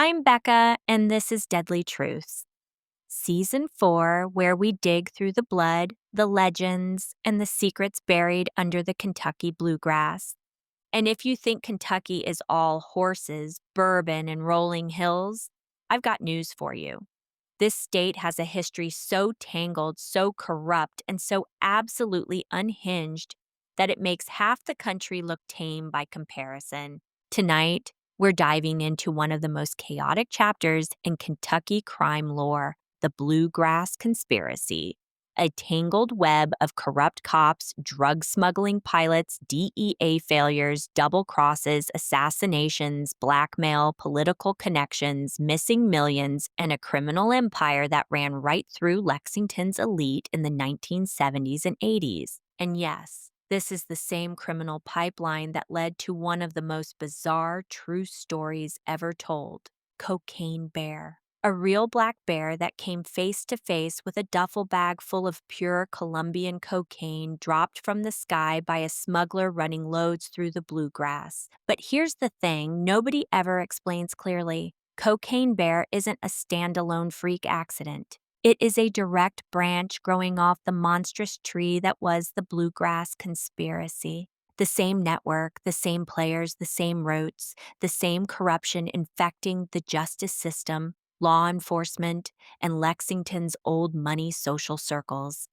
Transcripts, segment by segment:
I'm Becca, and this is Deadly Truths, Season 4, where we dig through the blood, the legends, and the secrets buried under the Kentucky bluegrass. And if you think Kentucky is all horses, bourbon, and rolling hills, I've got news for you. This state has a history so tangled, so corrupt, and so absolutely unhinged that it makes half the country look tame by comparison. Tonight, we're diving into one of the most chaotic chapters in Kentucky crime lore, the Bluegrass Conspiracy. A tangled web of corrupt cops, drug smuggling pilots, DEA failures, double crosses, assassinations, blackmail, political connections, missing millions, and a criminal empire that ran right through Lexington's elite in the 1970s and 80s. And yes, this is the same criminal pipeline that led to one of the most bizarre true stories ever told, Cocaine Bear. A real black bear that came face to face with a duffel bag full of pure Colombian cocaine dropped from the sky by a smuggler running loads through the bluegrass. But here's the thing nobody ever explains clearly. Cocaine Bear isn't a standalone freak accident. It is a direct branch growing off the monstrous tree that was the Bluegrass Conspiracy. The same network, the same players, the same roots, the same corruption infecting the justice system, law enforcement, and Lexington's old money social circles.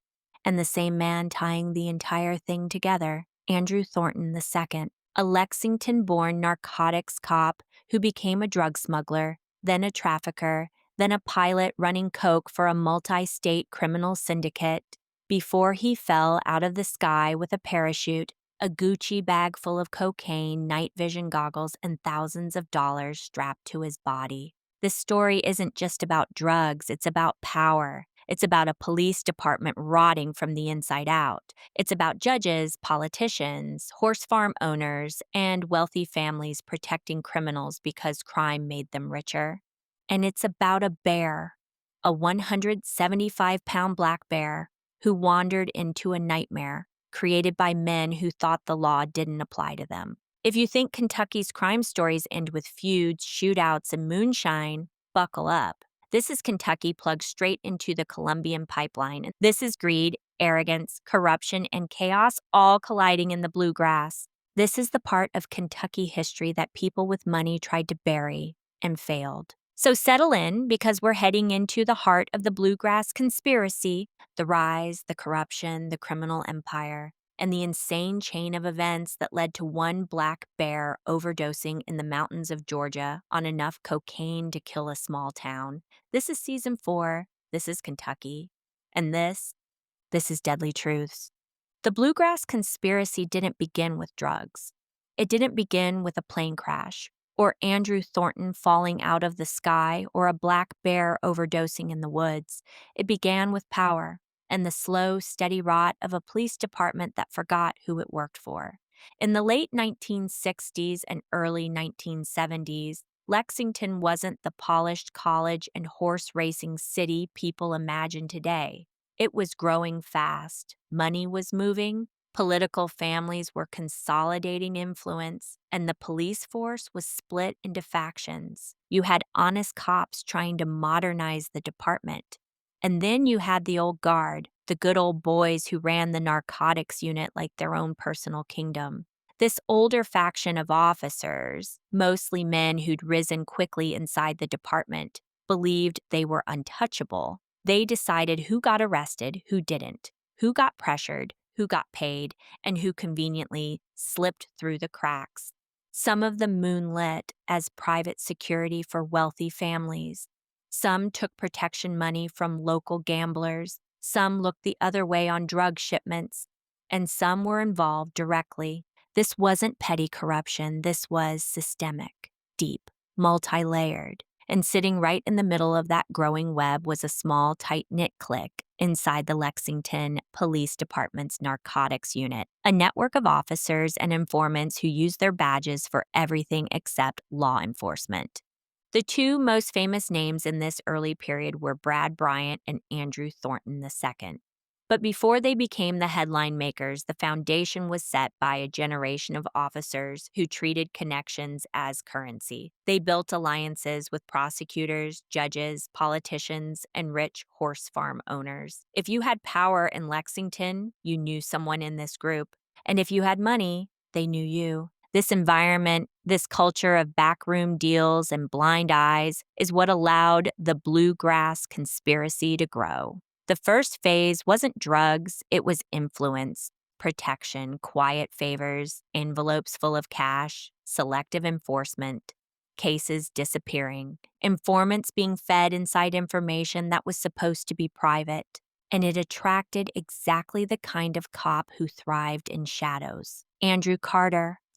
And the same man tying the entire thing together, Andrew Thornton II, a Lexington-born narcotics cop who became a drug smuggler, then a trafficker, then a pilot running coke for a multi-state criminal syndicate, before he fell out of the sky with a parachute, a Gucci bag full of cocaine, night vision goggles, and thousands of dollars strapped to his body. This story isn't just about drugs, it's about power. It's about a police department rotting from the inside out. It's about judges, politicians, horse farm owners, and wealthy families protecting criminals because crime made them richer. And it's about a bear, a 175-pound black bear, who wandered into a nightmare created by men who thought the law didn't apply to them. If you think Kentucky's crime stories end with feuds, shootouts, and moonshine, buckle up. This is Kentucky plugged straight into the Colombian pipeline. This is greed, arrogance, corruption, and chaos all colliding in the bluegrass. This is the part of Kentucky history that people with money tried to bury and failed. So settle in because we're heading into the heart of the Bluegrass Conspiracy, the rise, the corruption, the criminal empire, and the insane chain of events that led to one black bear overdosing in the mountains of Georgia on enough cocaine to kill a small town. This is Season 4. This is Kentucky. And this is Deadly Truths. The Bluegrass Conspiracy didn't begin with drugs. It didn't begin with a plane crash, or Andrew Thornton falling out of the sky, or a black bear overdosing in the woods. It began with power and the slow, steady rot of a police department that forgot who it worked for. In the late 1960s and early 1970s, Lexington wasn't the polished college and horse racing city people imagine today. It was growing fast, money was moving, political families were consolidating influence, and the police force was split into factions. You had honest cops trying to modernize the department. And then you had the old guard, the good old boys who ran the narcotics unit like their own personal kingdom. This older faction of officers, mostly men who'd risen quickly inside the department, believed they were untouchable. They decided who got arrested, who didn't, who got pressured, who got paid, and who conveniently slipped through the cracks. Some of them moonlit as private security for wealthy families. Some took protection money from local gamblers, some looked the other way on drug shipments, and some were involved directly. This wasn't petty corruption, this was systemic, deep, multi-layered. And sitting right in the middle of that growing web was a small, tight-knit clique inside the Lexington Police Department's narcotics unit, a network of officers and informants who used their badges for everything except law enforcement. The two most famous names in this early period were Brad Bryant and Andrew Thornton II. But before they became the headline makers, the foundation was set by a generation of officers who treated connections as currency. They built alliances with prosecutors, judges, politicians, and rich horse farm owners. If you had power in Lexington, you knew someone in this group. And if you had money, they knew you. This environment, this culture of backroom deals and blind eyes, is what allowed the Bluegrass Conspiracy to grow. The first phase wasn't drugs, it was influence, protection, quiet favors, envelopes full of cash, selective enforcement, cases disappearing, informants being fed inside information that was supposed to be private. And it attracted exactly the kind of cop who thrived in shadows. Andrew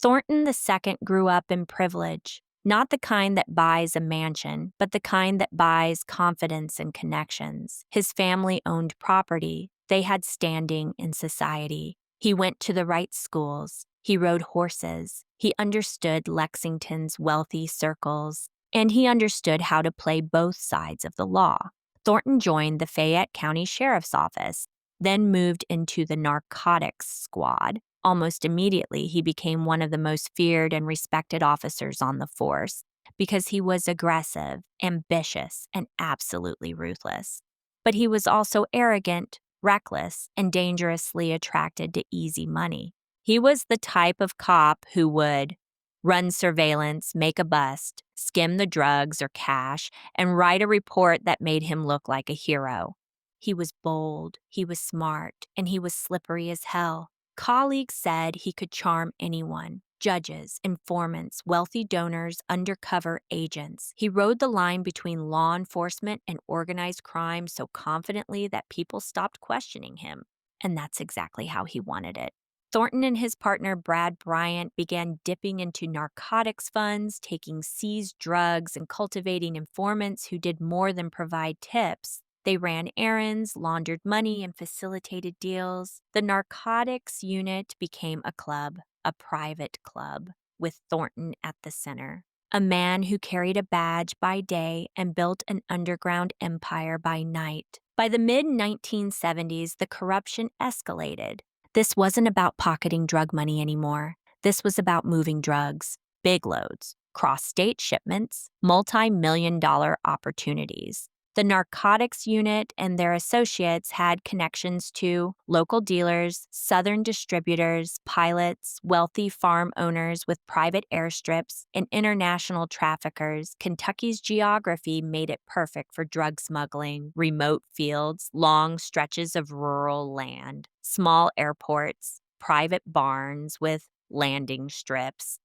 Thornton II grew up in privilege. Not the kind that buys a mansion, but the kind that buys confidence and connections. His family owned property. They had standing in society. He went to the right schools. He rode horses. He understood Lexington's wealthy circles. And he understood how to play both sides of the law. Thornton joined the Fayette County Sheriff's Office, then moved into the narcotics squad. Almost immediately, he became one of the most feared and respected officers on the force because he was aggressive, ambitious, and absolutely ruthless. But he was also arrogant, reckless, and dangerously attracted to easy money. He was the type of cop who would run surveillance, make a bust, skim the drugs or cash, and write a report that made him look like a hero. He was bold, he was smart, and he was slippery as hell. Colleagues said he could charm anyone. Judges, informants, wealthy donors, undercover agents. He rode the line between law enforcement and organized crime so confidently that people stopped questioning him. And that's exactly how he wanted it. Thornton and his partner Brad Bryant began dipping into narcotics funds, taking seized drugs, and cultivating informants who did more than provide tips. They ran errands, laundered money, and facilitated deals. The narcotics unit became a club, a private club, with Thornton at the center. A man who carried a badge by day and built an underground empire by night. By the mid-1970s, the corruption escalated. This wasn't about pocketing drug money anymore. This was about moving drugs, big loads, cross-state shipments, multi-million-dollar opportunities. The narcotics unit and their associates had connections to local dealers, southern distributors, pilots, wealthy farm owners with private airstrips, and international traffickers. Kentucky's geography made it perfect for drug smuggling: remote fields, long stretches of rural land, small airports, private barns with landing strips,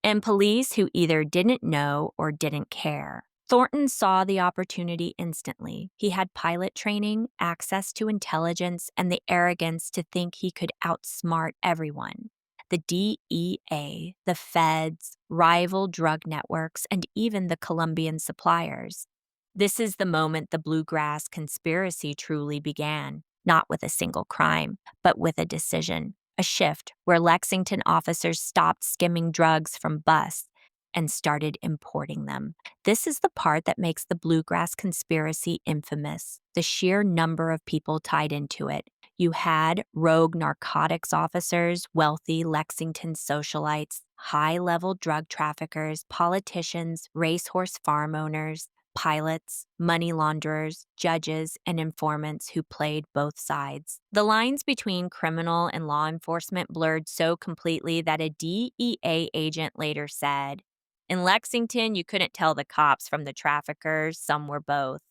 and police who either didn't know or didn't care. Thornton saw the opportunity instantly. He had pilot training, access to intelligence, and the arrogance to think he could outsmart everyone. The DEA, the feds, rival drug networks, and even the Colombian suppliers. This is the moment the Bluegrass Conspiracy truly began, not with a single crime, but with a decision, a shift where Lexington officers stopped skimming drugs from busts and started importing them. This is the part that makes the Bluegrass Conspiracy infamous, the sheer number of people tied into it. You had rogue narcotics officers, wealthy Lexington socialites, high-level drug traffickers, politicians, racehorse farm owners, pilots, money launderers, judges, and informants who played both sides. The lines between criminal and law enforcement blurred so completely that a DEA agent later said, "In Lexington, you couldn't tell the cops from the traffickers, some were both."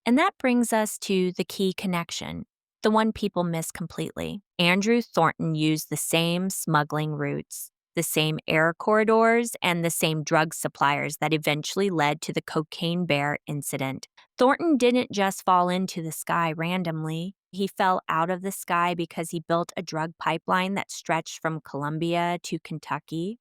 And that brings us to the key connection, the one people miss completely. Andrew Thornton used the same smuggling routes, the same air corridors, and the same drug suppliers that eventually led to the Cocaine Bear incident. Thornton didn't just fall into the sky randomly. He fell out of the sky because he built a drug pipeline that stretched from Colombia to Kentucky.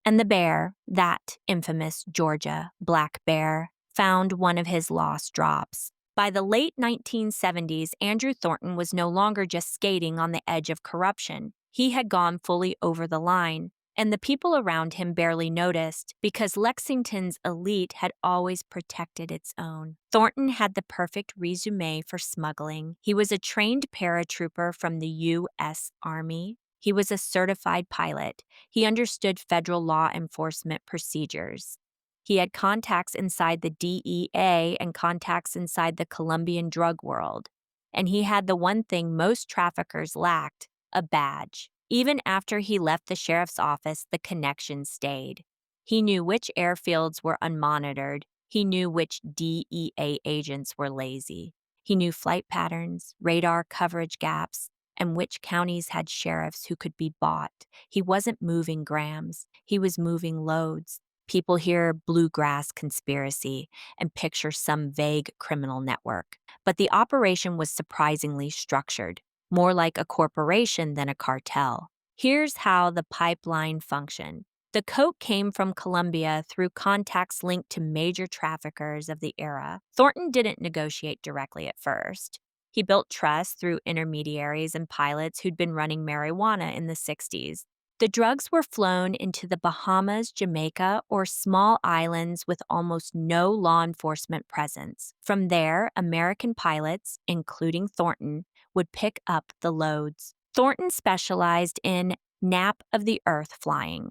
And the bear, that infamous Georgia black bear, found one of his lost drops. By the late 1970s, Andrew Thornton was no longer just skating on the edge of corruption. He had gone fully over the line. And the people around him barely noticed because Lexington's elite had always protected its own. Thornton had the perfect resume for smuggling. He was a trained paratrooper from the U.S. Army. He was a certified pilot. He understood federal law enforcement procedures. He had contacts inside the DEA and contacts inside the Colombian drug world. And he had the one thing most traffickers lacked: a badge. Even after he left the sheriff's office, the connection stayed. He knew which airfields were unmonitored. He knew which DEA agents were lazy. He knew flight patterns, radar coverage gaps, and which counties had sheriffs who could be bought. He wasn't moving grams, he was moving loads. People hear Bluegrass Conspiracy and picture some vague criminal network. But the operation was surprisingly structured, more like a corporation than a cartel. Here's how the pipeline functioned. The coke came from Colombia through contacts linked to major traffickers of the era. Thornton didn't negotiate directly at first. He built trust through intermediaries and pilots who'd been running marijuana in the 60s. The drugs were flown into the Bahamas, Jamaica, or small islands with almost no law enforcement presence. From there, American pilots, including Thornton, would pick up the loads. Thornton specialized in nap of the earth flying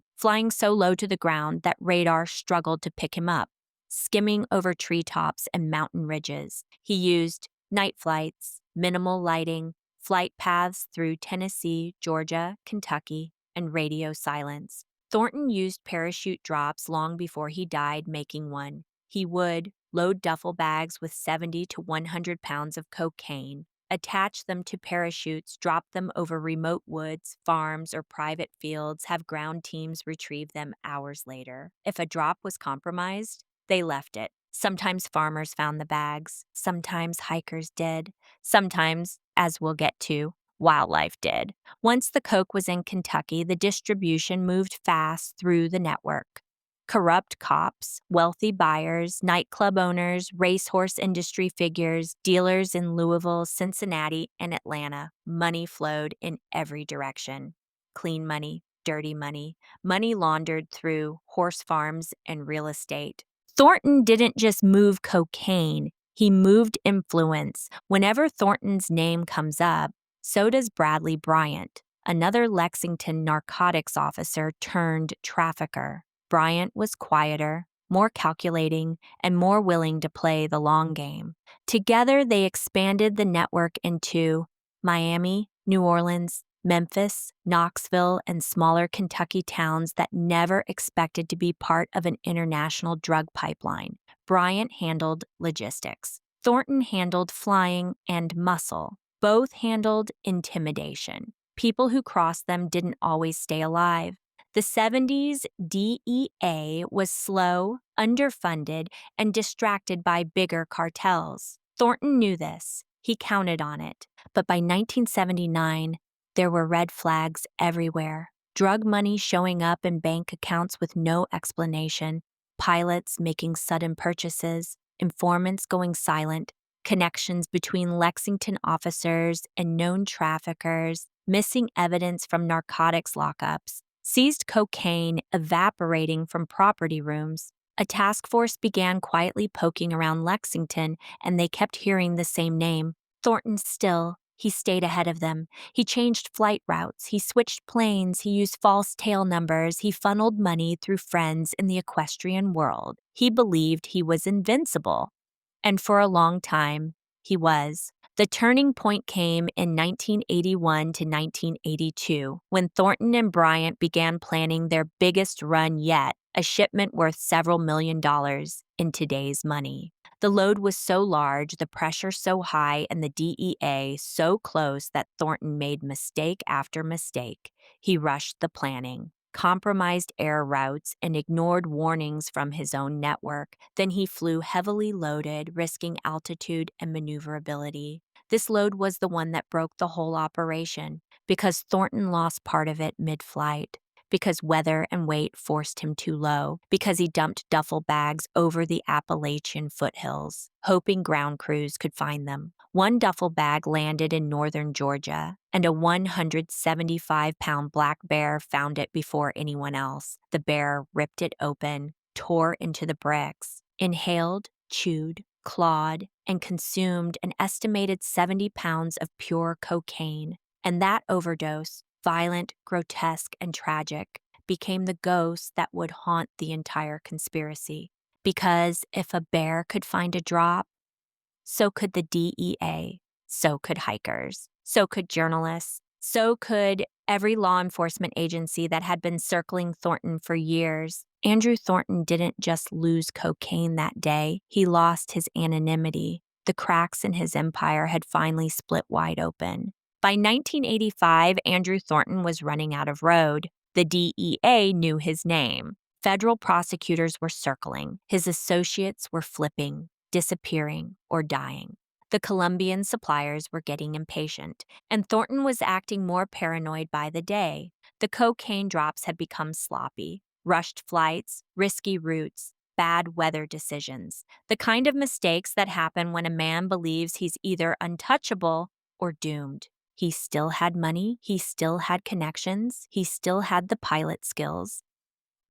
so low to the ground that radar struggled to pick him up, skimming over treetops and mountain ridges. He used night flights, minimal lighting, flight paths through Tennessee, Georgia, Kentucky, and radio silence. Thornton used parachute drops long before he died making one. He would load duffel bags with 70 to 100 pounds of cocaine, attach them to parachutes, drop them over remote woods, farms, or private fields, have ground teams retrieve them hours later. If a drop was compromised, they left it. Sometimes farmers found the bags, sometimes hikers did, sometimes, as we'll get to, wildlife did. Once the coke was in Kentucky, the distribution moved fast through the network. Corrupt cops, wealthy buyers, nightclub owners, racehorse industry figures, dealers in Louisville, Cincinnati, and Atlanta. Money flowed in every direction. Clean money, dirty money, money laundered through horse farms and real estate. Thornton didn't just move cocaine, he moved influence. Whenever Thornton's name comes up, so does Bradley Bryant, another Lexington narcotics officer turned trafficker. Bryant was quieter, more calculating, and more willing to play the long game. Together, they expanded the network into Miami, New Orleans, Memphis, Knoxville, and smaller Kentucky towns that never expected to be part of an international drug pipeline. Bryant handled logistics. Thornton handled flying and muscle. Both handled intimidation. People who crossed them didn't always stay alive. The 70s DEA was slow, underfunded, and distracted by bigger cartels. Thornton knew this. He counted on it. But by 1979, there were red flags everywhere. Drug money showing up in bank accounts with no explanation, pilots making sudden purchases, informants going silent, connections between Lexington officers and known traffickers, missing evidence from narcotics lockups, seized cocaine evaporating from property rooms. A task force began quietly poking around Lexington, and they kept hearing the same name. Thornton still. He stayed ahead of them. He changed flight routes. He switched planes. He used false tail numbers. He funneled money through friends in the equestrian world. He believed he was invincible. And for a long time, he was. The turning point came in 1981 to 1982, when Thornton and Bryant began planning their biggest run yet, a shipment worth several $1,000,000 in today's money. The load was so large, the pressure so high, and the DEA so close that Thornton made mistake after mistake. He rushed the planning, compromised air routes, and ignored warnings from his own network. Then he flew heavily loaded, risking altitude and maneuverability. This load was the one that broke the whole operation, because Thornton lost part of it mid-flight. because weather and weight forced him too low, because he dumped duffel bags over the Appalachian foothills, hoping ground crews could find them. One duffel bag landed in northern Georgia, and a 175-pound black bear found it before anyone else. The bear ripped it open, tore into the bricks, inhaled, chewed, clawed, and consumed an estimated 70 pounds of pure cocaine. And that overdose, violent, grotesque, and tragic, became the ghost that would haunt the entire conspiracy. Because if a bear could find a drop, so could the DEA, so could hikers, so could journalists, so could every law enforcement agency that had been circling Thornton for years. Andrew Thornton didn't just lose cocaine that day, he lost his anonymity. The cracks in his empire had finally split wide open. By 1985, Andrew Thornton was running out of road. The DEA knew his name. Federal prosecutors were circling. His associates were flipping, disappearing, or dying. The Colombian suppliers were getting impatient, and Thornton was acting more paranoid by the day. The cocaine drops had become sloppy. Rushed flights, risky routes, bad weather decisions. The kind of mistakes that happen when a man believes he's either untouchable or doomed. He still had money, he still had connections, he still had the pilot skills.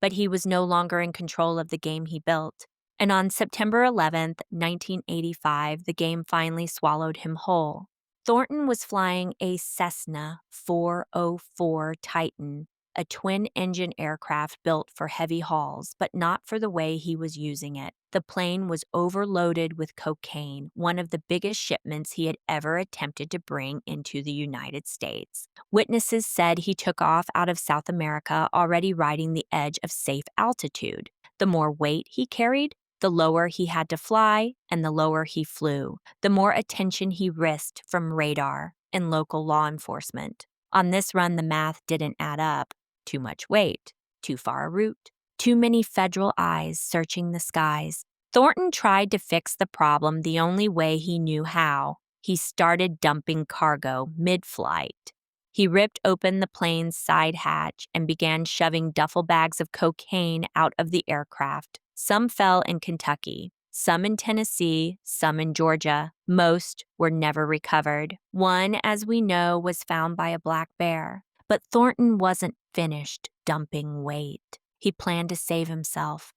But he was no longer in control of the game he built. And on September 11th, 1985, the game finally swallowed him whole. Thornton was flying a Cessna 404 Titan, a twin-engine aircraft built for heavy hauls, but not for the way he was using it. The plane was overloaded with cocaine, one of the biggest shipments he had ever attempted to bring into the United States. Witnesses said he took off out of South America already riding the edge of safe altitude. The more weight he carried, the lower he had to fly, and the lower he flew, the more attention he risked from radar and local law enforcement. On this run, the math didn't add up. Too much weight, too far a route, too many federal eyes searching the skies. Thornton tried to fix the problem the only way he knew how. He started dumping cargo mid-flight. He ripped open the plane's side hatch and began shoving duffel bags of cocaine out of the aircraft. Some fell in Kentucky, some in Tennessee, some in Georgia. Most were never recovered. One, as we know, was found by a black bear. But Thornton wasn't finished dumping weight. He planned to save himself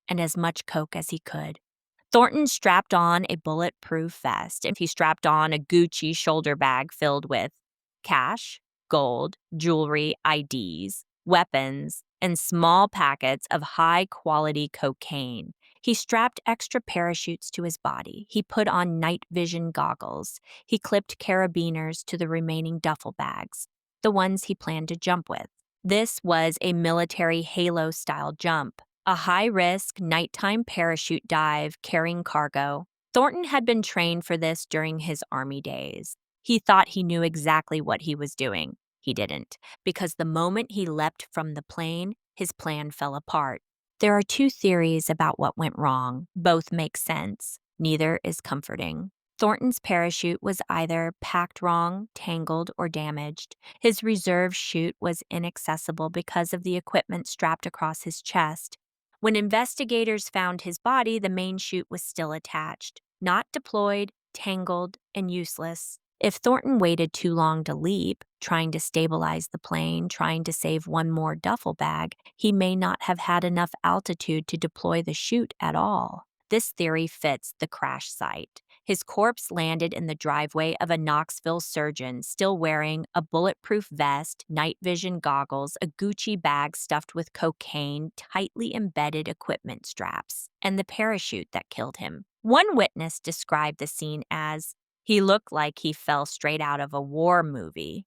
and as much coke as he could. Thornton strapped on a bulletproof vest and he strapped on a Gucci shoulder bag filled with cash, gold, jewelry, IDs, weapons, and small packets of high-quality cocaine. He strapped extra parachutes to his body. He put on night vision goggles. He clipped carabiners to the remaining duffel bags, the ones he planned to jump with. This was a military halo-style jump, a high-risk nighttime parachute dive carrying cargo. Thornton had been trained for this during his Army days. He thought he knew exactly what he was doing. He didn't, because the moment he leapt from the plane, his plan fell apart. There are two theories about what went wrong. Both make sense. Neither is comforting. Thornton's parachute was either packed wrong, tangled, or damaged. His reserve chute was inaccessible because of the equipment strapped across his chest. When investigators found his body, the main chute was still attached, not deployed, tangled, and useless. If Thornton waited too long to leap, trying to stabilize the plane, trying to save one more duffel bag, he may not have had enough altitude to deploy the chute at all. This theory fits the crash site. His corpse landed in the driveway of a Knoxville surgeon, still wearing a bulletproof vest, night vision goggles, a Gucci bag stuffed with cocaine, tightly embedded equipment straps, and the parachute that killed him. One witness described the scene as, "He looked like he fell straight out of a war movie."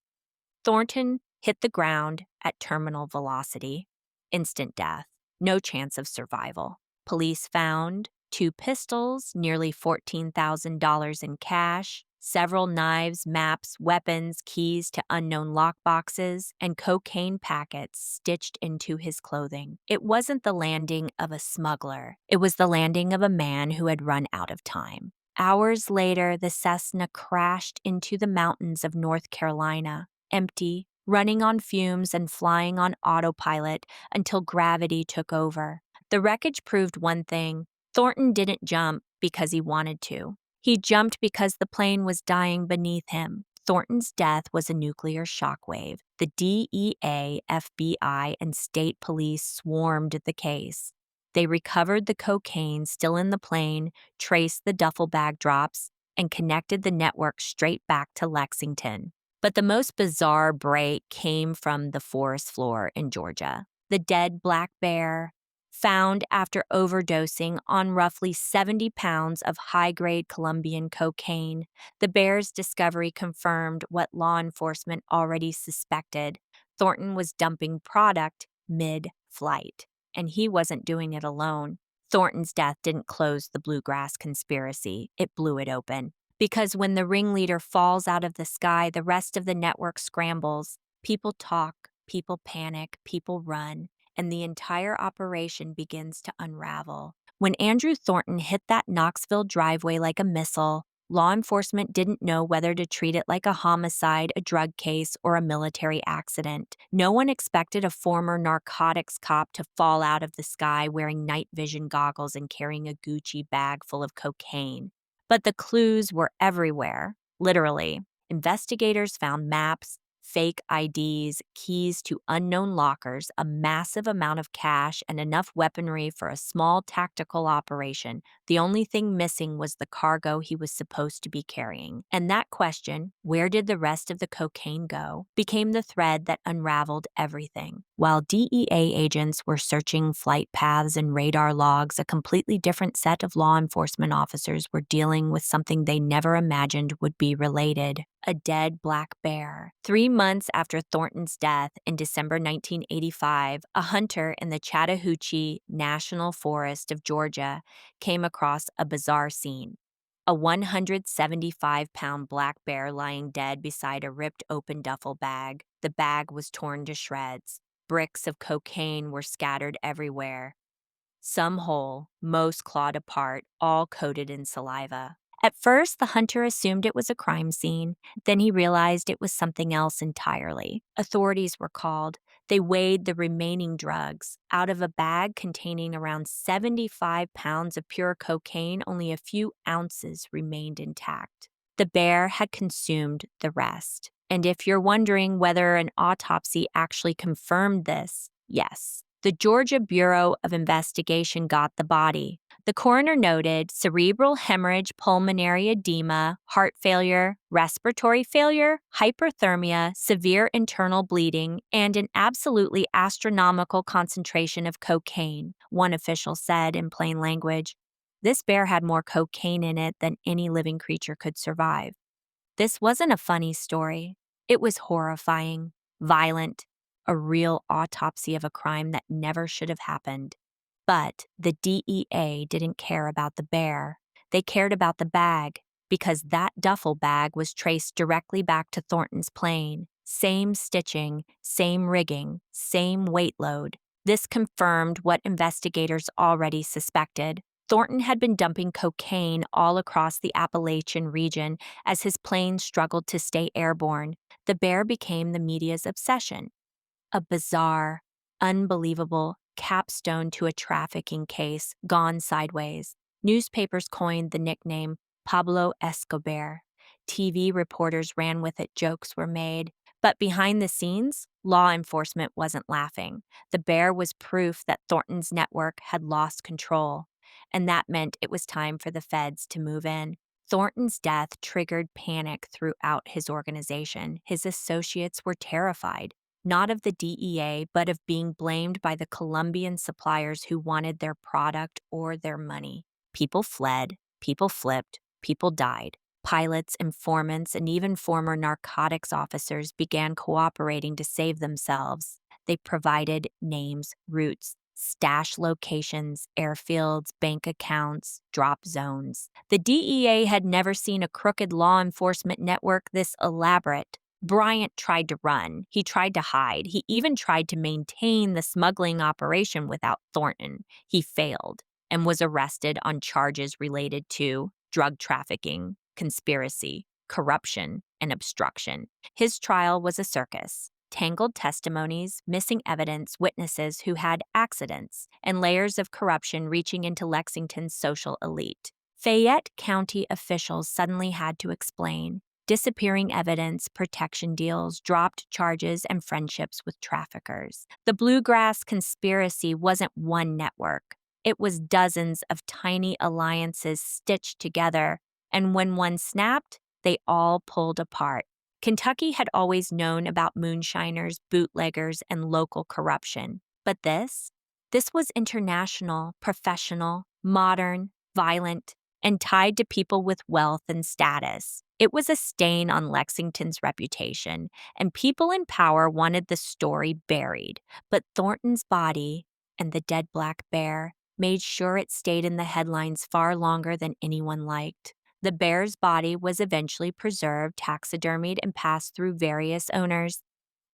Thornton hit the ground at terminal velocity. Instant death. No chance of survival. Police found 2 pistols, nearly $14,000 in cash, several knives, maps, weapons, keys to unknown lockboxes, and cocaine packets stitched into his clothing. It wasn't the landing of a smuggler. It was the landing of a man who had run out of time. Hours later, the Cessna crashed into the mountains of North Carolina, empty, running on fumes and flying on autopilot until gravity took over. The wreckage proved one thing: Thornton didn't jump because he wanted to. He jumped because the plane was dying beneath him. Thornton's death was a nuclear shockwave. The DEA, FBI, and state police swarmed the case. They recovered the cocaine still in the plane, traced the duffel bag drops, and connected the network straight back to Lexington. But the most bizarre break came from the forest floor in Georgia. The dead black bear, found after overdosing on roughly 70 pounds of high-grade Colombian cocaine. The bear's discovery confirmed what law enforcement already suspected. Thornton was dumping product mid-flight, and he wasn't doing it alone. Thornton's death didn't close the Bluegrass Conspiracy, it blew it open. Because when the ringleader falls out of the sky, the rest of the network scrambles. People talk, people panic, people run, and the entire operation begins to unravel. When Andrew Thornton hit that Knoxville driveway like a missile, law enforcement didn't know whether to treat it like a homicide, a drug case, or a military accident. No one expected a former narcotics cop to fall out of the sky wearing night vision goggles and carrying a Gucci bag full of cocaine. But the clues were everywhere, literally. Investigators found maps, fake IDs, keys to unknown lockers, a massive amount of cash, and enough weaponry for a small tactical operation. The only thing missing was the cargo he was supposed to be carrying. And that question, where did the rest of the cocaine go, became the thread that unraveled everything. While DEA agents were searching flight paths and radar logs, a completely different set of law enforcement officers were dealing with something they never imagined would be related: a dead black bear. 3 months after Thornton's death in December 1985, a hunter in the Chattahoochee National Forest of Georgia came across a bizarre scene. A 175-pound black bear lying dead beside a ripped open duffel bag. The bag was torn to shreds. Bricks of cocaine were scattered everywhere. Some whole, most clawed apart, all coated in saliva. At first, the hunter assumed it was a crime scene. Then he realized it was something else entirely. Authorities were called. They weighed the remaining drugs. Out of a bag containing around 75 pounds of pure cocaine, only a few ounces remained intact. The bear had consumed the rest. And if you're wondering whether an autopsy actually confirmed this, yes. The Georgia Bureau of Investigation got the body. The coroner noted cerebral hemorrhage, pulmonary edema, heart failure, respiratory failure, hyperthermia, severe internal bleeding, and an absolutely astronomical concentration of cocaine, one official said in plain language. This bear had more cocaine in it than any living creature could survive. This wasn't a funny story. It was horrifying, violent, a real autopsy of a crime that never should have happened. But the DEA didn't care about the bear. They cared about the bag, because that duffel bag was traced directly back to Thornton's plane. Same stitching, same rigging, same weight load. This confirmed what investigators already suspected. Thornton had been dumping cocaine all across the Appalachian region as his plane struggled to stay airborne. The bear became the media's obsession. A bizarre, unbelievable capstone to a trafficking case gone sideways. Newspapers coined the nickname Pablo Escobar. TV reporters ran with it, jokes were made. But behind the scenes, law enforcement wasn't laughing. The bear was proof that Thornton's network had lost control, and that meant it was time for the feds to move in. Thornton's death triggered panic throughout his organization. His associates were terrified. Not of the DEA, but of being blamed by the Colombian suppliers who wanted their product or their money. People fled, people flipped, people died. Pilots, informants, and even former narcotics officers began cooperating to save themselves. They provided names, routes, stash locations, airfields, bank accounts, drop zones. The DEA had never seen a crooked law enforcement network this elaborate. Bryant tried to run. He tried to hide. He even tried to maintain the smuggling operation without Thornton. He failed and was arrested on charges related to drug trafficking, conspiracy, corruption, and obstruction. His trial was a circus. tangled testimonies, missing evidence, witnesses who had accidents, and layers of corruption reaching into Lexington's social elite. Fayette County officials suddenly had to explain disappearing evidence, protection deals, dropped charges, and friendships with traffickers. The Bluegrass Conspiracy wasn't one network. It was dozens of tiny alliances stitched together, and when one snapped, they all pulled apart. Kentucky had always known about moonshiners, bootleggers, and local corruption. But this was international, professional, modern, violent, and tied to people with wealth and status. It was a stain on Lexington's reputation, and people in power wanted the story buried. But Thornton's body and the dead black bear made sure it stayed in the headlines far longer than anyone liked. The bear's body was eventually preserved, taxidermied, and passed through various owners,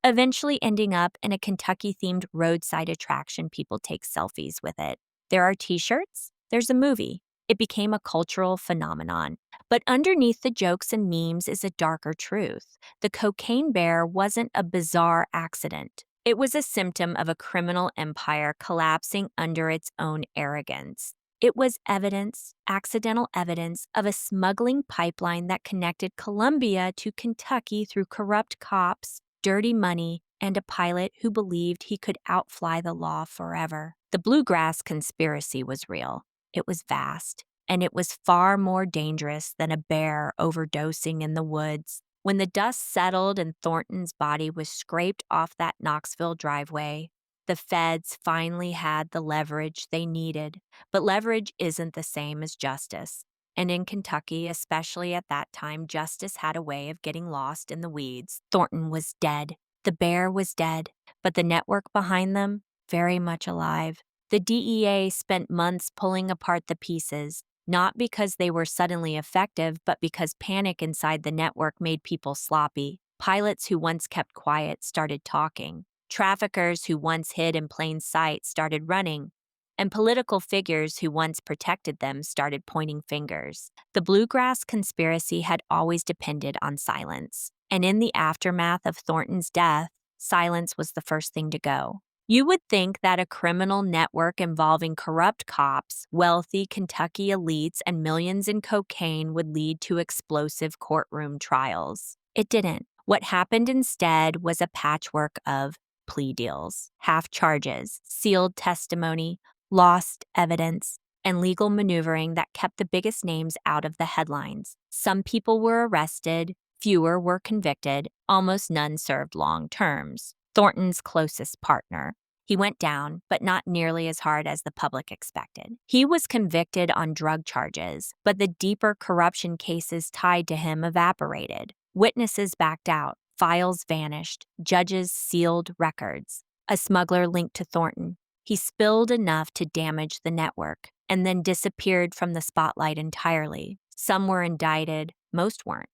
eventually ending up in a Kentucky-themed roadside attraction. People take selfies with it. There are t-shirts. There's a movie. It became a cultural phenomenon. But underneath the jokes and memes is a darker truth. The cocaine bear wasn't a bizarre accident. It was a symptom of a criminal empire collapsing under its own arrogance. It was evidence, accidental evidence, of a smuggling pipeline that connected Colombia to Kentucky through corrupt cops, dirty money, and a pilot who believed he could outfly the law forever. The Bluegrass Conspiracy was real. It was vast, and it was far more dangerous than a bear overdosing in the woods. When the dust settled and Thornton's body was scraped off that Knoxville driveway, the feds finally had the leverage they needed. But leverage isn't the same as justice. And in Kentucky, especially at that time, justice had a way of getting lost in the weeds. Thornton was dead. The bear was dead. But the network behind them, very much alive. The DEA spent months pulling apart the pieces, not because they were suddenly effective, but because panic inside the network made people sloppy. Pilots who once kept quiet started talking. Traffickers who once hid in plain sight started running. And political figures who once protected them started pointing fingers. The Bluegrass Conspiracy had always depended on silence. And in the aftermath of Thornton's death, silence was the first thing to go. You would think that a criminal network involving corrupt cops, wealthy Kentucky elites, and millions in cocaine would lead to explosive courtroom trials. It didn't. What happened instead was a patchwork of plea deals, half charges, sealed testimony, lost evidence, and legal maneuvering that kept the biggest names out of the headlines. Some people were arrested, fewer were convicted, almost none served long terms. Thornton's closest partner. He went down, but not nearly as hard as the public expected. He was convicted on drug charges, but the deeper corruption cases tied to him evaporated. Witnesses backed out, files vanished, judges sealed records. A smuggler linked to Thornton. He spilled enough to damage the network, and then disappeared from the spotlight entirely. Some were indicted, most weren't.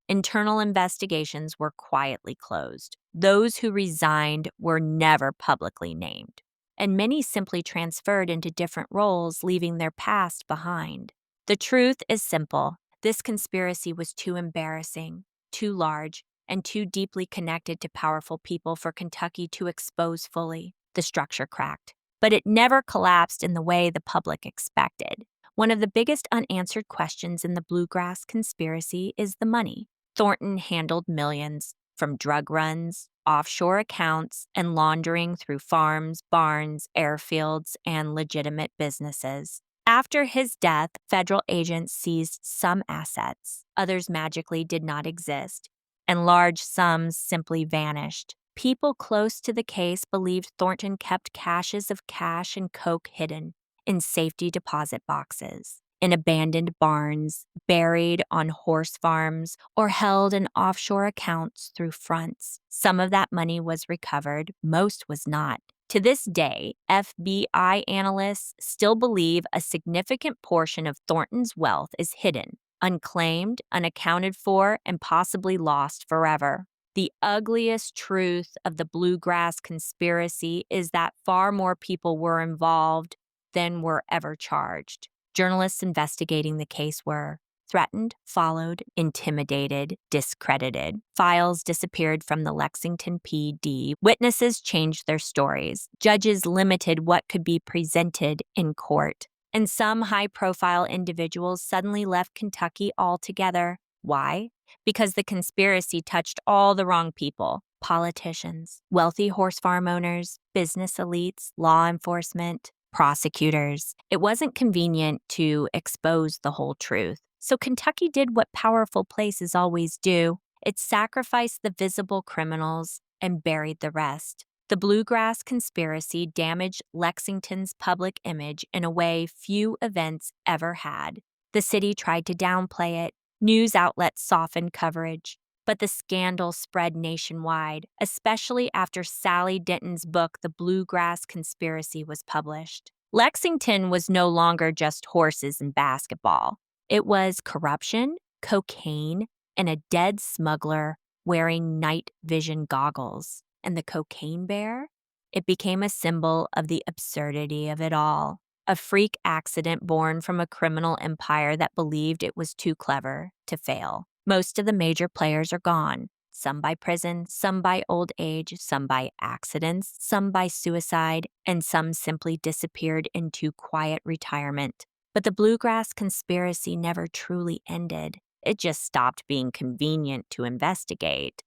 Internal investigations were quietly closed. Those who resigned were never publicly named, and many simply transferred into different roles, leaving their past behind. The truth is simple. This conspiracy was too embarrassing, too large, and too deeply connected to powerful people for Kentucky to expose fully. The structure cracked, but it never collapsed in the way the public expected. One of the biggest unanswered questions in the Bluegrass Conspiracy is the money. Thornton handled millions, from drug runs, offshore accounts, and laundering through farms, barns, airfields, and legitimate businesses. After his death, federal agents seized some assets. Others magically did not exist, and large sums simply vanished. People close to the case believed Thornton kept caches of cash and coke hidden in safety deposit boxes, in abandoned barns, buried on horse farms, or held in offshore accounts through fronts. Some of that money was recovered, most was not. To this day, FBI analysts still believe a significant portion of Thornton's wealth is hidden, unclaimed, unaccounted for, and possibly lost forever. The ugliest truth of the Bluegrass Conspiracy is that far more people were involved than were ever charged. Journalists investigating the case were threatened, followed, intimidated, discredited. Files disappeared from the Lexington PD. Witnesses changed their stories. Judges limited what could be presented in court. And some high-profile individuals suddenly left Kentucky altogether. Why? Because the conspiracy touched all the wrong people. Politicians, wealthy horse farm owners, business elites, law enforcement, prosecutors. It wasn't convenient to expose the whole truth. So Kentucky did what powerful places always do. It sacrificed the visible criminals and buried the rest. The Bluegrass Conspiracy damaged Lexington's public image in a way few events ever had. The city tried to downplay it. News outlets softened coverage. But the scandal spread nationwide, especially after Sally Denton's book, The Bluegrass Conspiracy, was published. Lexington was no longer just horses and basketball. It was corruption, cocaine, and a dead smuggler wearing night vision goggles. And the cocaine bear? It became a symbol of the absurdity of it all. A freak accident born from a criminal empire that believed it was too clever to fail. Most of the major players are gone, some by prison, some by old age, some by accidents, some by suicide, and some simply disappeared into quiet retirement. But the Bluegrass Conspiracy never truly ended. It just stopped being convenient to investigate.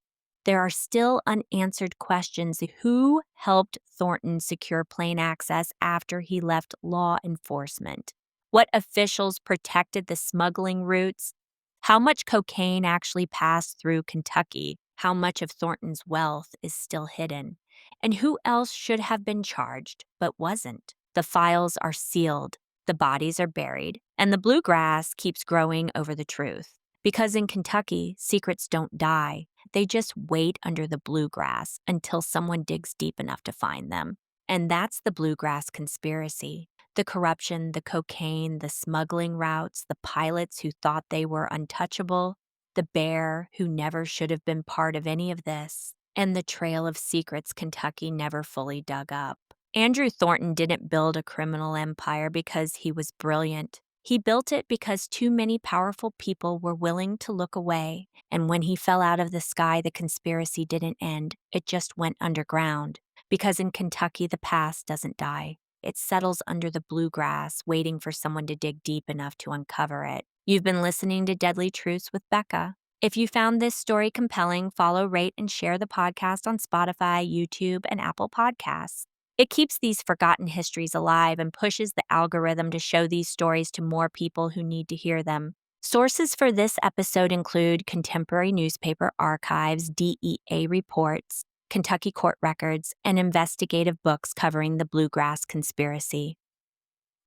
There are still unanswered questions. Who helped Thornton secure plane access after he left law enforcement? What officials protected the smuggling routes? How much cocaine actually passed through Kentucky? How much of Thornton's wealth is still hidden? And who else should have been charged but wasn't? The files are sealed, the bodies are buried, and the bluegrass keeps growing over the truth. Because in Kentucky, secrets don't die. They just wait under the bluegrass until someone digs deep enough to find them. And that's the Bluegrass Conspiracy. The corruption, the cocaine, the smuggling routes, the pilots who thought they were untouchable, the bear who never should have been part of any of this, and the trail of secrets Kentucky never fully dug up. Andrew Thornton didn't build a criminal empire because he was brilliant. He built it because too many powerful people were willing to look away, and when he fell out of the sky, the conspiracy didn't end. It just went underground. Because in Kentucky, the past doesn't die. It settles under the bluegrass, waiting for someone to dig deep enough to uncover it. You've been listening to Deadly Truths with Becca. If you found this story compelling, follow, rate, and share the podcast on Spotify, YouTube, and Apple Podcasts. It keeps these forgotten histories alive and pushes the algorithm to show these stories to more people who need to hear them. Sources for this episode include contemporary newspaper archives, DEA reports, Kentucky court records, and investigative books covering the Bluegrass Conspiracy.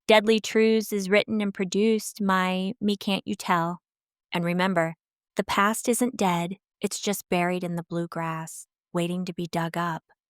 Deadly Truths is written and produced by Me Can't You Tell. And remember, the past isn't dead, it's just buried in the bluegrass, waiting to be dug up.